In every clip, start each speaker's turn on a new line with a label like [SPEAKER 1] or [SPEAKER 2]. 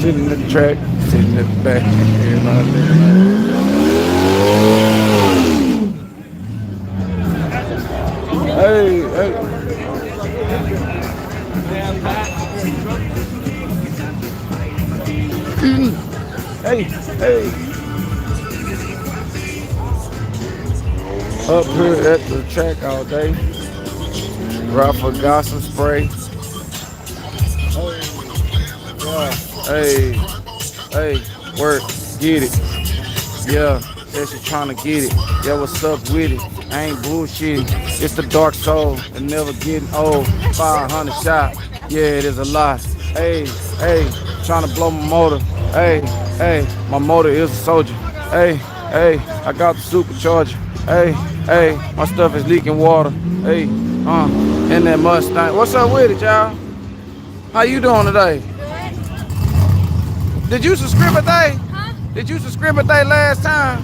[SPEAKER 1] Sitting in the track, sitting in the back. Everybody hey, hey. Hey, hey. Up here at the track all day. Raffle got some spray. Yeah. Hey, hey, work, get it. Yeah, said she tryna get it. Yeah, what's up with it? I ain't bullshitting. It's the dark soul and never getting old. 500 shot. Yeah, it is a lot. Hey, hey, tryna blow my motor. Hey, hey, my motor is a soldier. Hey, hey, I got the supercharger. Hey, hey, my stuff is leaking water. Hey, in that Mustang. What's up with it, y'all? How you doing today? Did you subscribe a day? Huh? Did you subscribe a day last time?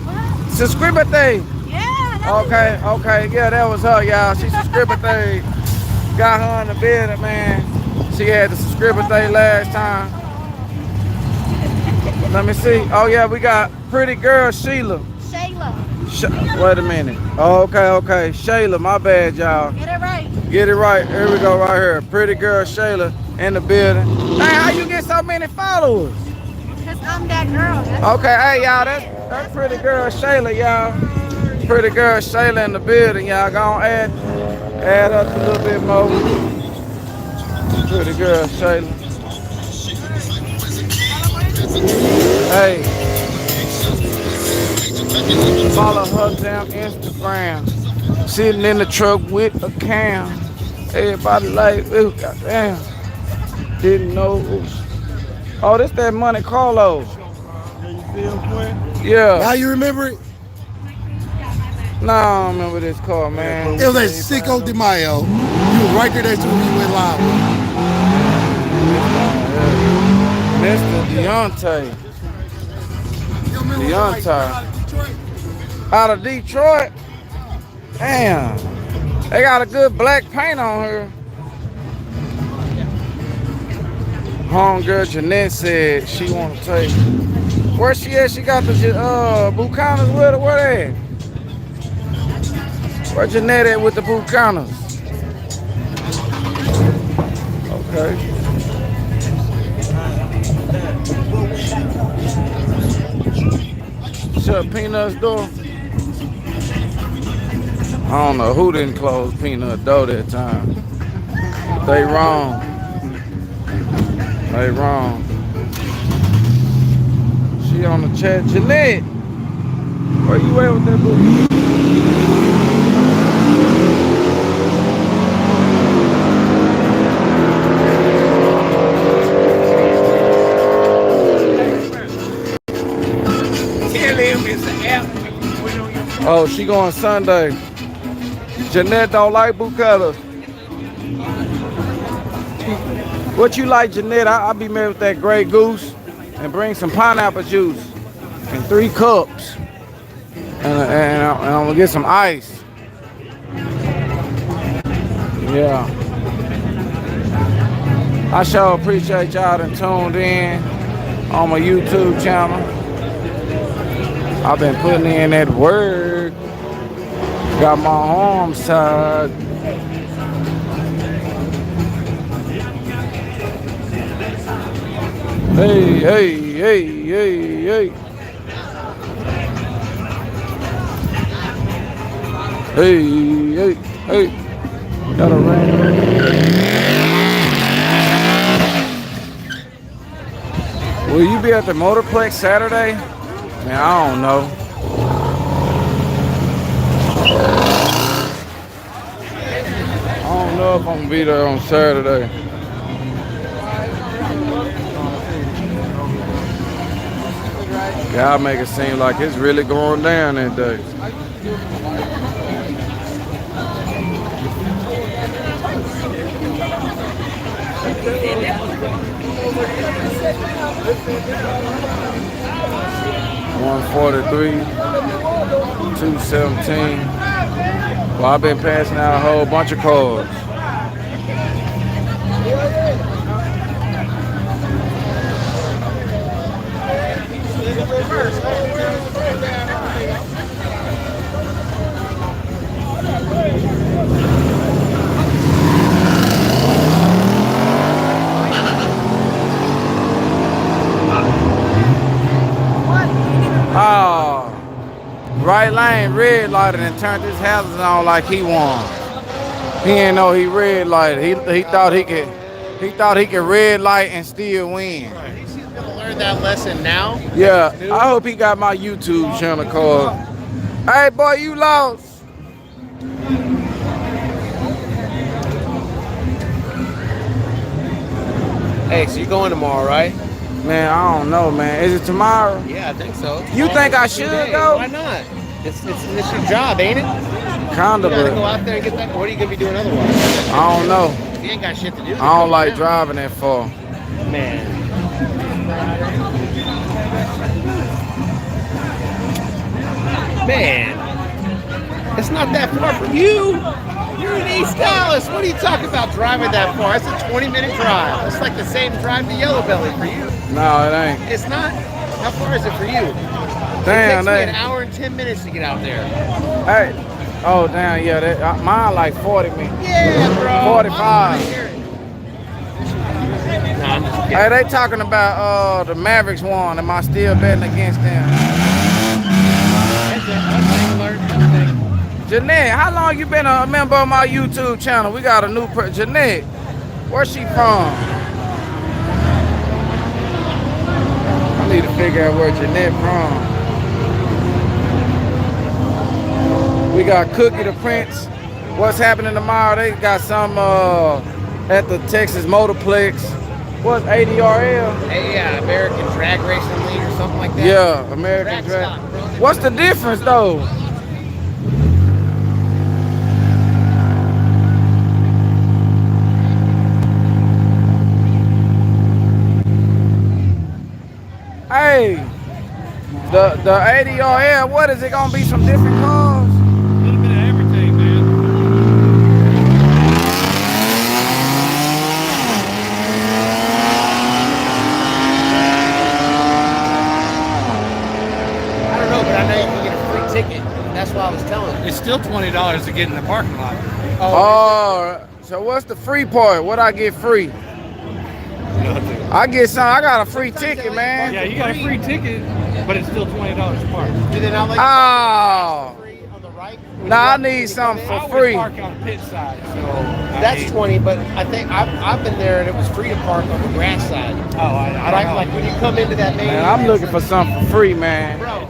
[SPEAKER 1] What? Subscribe a day. Yeah. Okay, okay, yeah, that was her, y'all. She subscribed a day. Got her in the bed, man. She had the subscribe a day last time. Let me see. Oh yeah, we got pretty girl Sheila. Shayla. Wait a minute. Oh, okay, okay. Shayla, my bad, y'all. Get it right. Get it right. Here we go, right here. Pretty girl Shayla in the building. Hey, how you get so many followers? Because I'm that girl. Okay, hey, y'all, that's pretty girl Shayla, y'all. Pretty girl Shayla in the building, y'all. Gonna add up a little bit more. Pretty girl Shayla. Hey. Follow her down Instagram. Sitting in the truck with a cam. Everybody like, ooh, goddamn. Didn't know. Oh, this that Monte Carlo. Yeah, you see him, Quinn? Yeah.
[SPEAKER 2] Now you remember it?
[SPEAKER 1] Nah, I don't remember this car, man.
[SPEAKER 2] It was at Cinco de Mayo. You were right there. That's when we went live.
[SPEAKER 1] Mr. Deontay. Out of Detroit? Damn. They got a good black paint on here. Homegirl Jeanette said she want to take. Where she at? She got the Bucanas with her. Where they at? Where Jeanette at with the Bucanas? Okay. Shut Peanut's door. I don't know who didn't close Peanut's door that time. They wrong. They wrong. She on the chat. Jeanette, where you at with that book? Oh, she going Sunday. Jeanette don't like bucanas. What you like, Jeanette? I'll be made with that Grey Goose and bring some pineapple juice and 3 cups. And I'm gonna get some ice. Yeah. I sure appreciate y'all that tuned in on my YouTube channel. I've been putting in that work. Got my arms tied. Hey, hey, hey, hey, hey. Hey, hey, hey. Got a rain. Will you be at the Motorplex Saturday? Man, I don't know. I don't know if I'm gonna be there on Saturday. Y'all make it seem like it's really going down that day. $143, $217. Well, I've been passing out a whole bunch of cards. Dane red lighted and turned his hazards on like he won. He didn't know he red lighted. He thought he could red light and still win.
[SPEAKER 3] He's gonna learn that lesson now.
[SPEAKER 1] Yeah, I hope he got my YouTube channel called. Hey boy, you lost.
[SPEAKER 3] Hey, so you're going tomorrow, right?
[SPEAKER 1] Man, I don't know, man. Is it tomorrow?
[SPEAKER 3] Yeah, I think so.
[SPEAKER 1] You think I should go?
[SPEAKER 3] Why not? It's your job, ain't it?
[SPEAKER 1] Kinda,
[SPEAKER 3] You gotta go
[SPEAKER 1] but
[SPEAKER 3] out there and get that. What are you gonna be doing otherwise?
[SPEAKER 1] I don't know.
[SPEAKER 3] You ain't got shit to do.
[SPEAKER 1] I don't like driving that far.
[SPEAKER 3] Man. Man, it's not that far from you. You're in East Dallas. What are you talking about driving that far? It's a 20-minute drive. It's like the same drive to Yello Belly for you.
[SPEAKER 1] No, it ain't.
[SPEAKER 3] It's not. How far is it for you?
[SPEAKER 1] Damn,
[SPEAKER 3] it takes me an hour and 10 minutes to get out there.
[SPEAKER 1] Hey. Oh, damn, yeah. Mine like 40 minutes.
[SPEAKER 3] Yeah, bro.
[SPEAKER 1] 45.
[SPEAKER 3] Nah, I'm just kidding.
[SPEAKER 1] Hey, they talking about the Mavericks won. Am I still betting against them?
[SPEAKER 3] That's it.
[SPEAKER 1] Jeanette, how long you been a member of my YouTube channel? We got a new Jeanette. Where's she from? I need to figure out where Jeanette from. We got Cookie the Prince. What's happening tomorrow? They got some at the Texas Motorplex. What's ADRL?
[SPEAKER 3] Hey, yeah, American Drag Racing League or something like that.
[SPEAKER 1] Yeah, American Drag. What's the difference though? Hey, the ADRL, what is it gonna be? Some different cars?
[SPEAKER 4] A little bit of everything, man.
[SPEAKER 3] I don't know, but I know you can get a free ticket. That's what I was telling you.
[SPEAKER 4] It's still $20 to get in the parking lot.
[SPEAKER 1] Oh, so what's the free part? What I get free?
[SPEAKER 4] Nothing.
[SPEAKER 1] I get some. I got a free ticket, man.
[SPEAKER 4] Yeah, you got a free ticket, but it's still $20 to park.
[SPEAKER 3] Do they not let you
[SPEAKER 1] Oh,
[SPEAKER 3] free on the right?
[SPEAKER 1] nah, I need something
[SPEAKER 4] I
[SPEAKER 1] for
[SPEAKER 4] always
[SPEAKER 1] free.
[SPEAKER 4] park on the pit side, so
[SPEAKER 3] That's 20, but I think I've been there and it was free to park on the grass side.
[SPEAKER 4] Oh, I
[SPEAKER 3] Right,
[SPEAKER 4] don't know.
[SPEAKER 3] like when you come into that main.
[SPEAKER 1] Man, I'm looking for something for free, man.
[SPEAKER 3] Bro,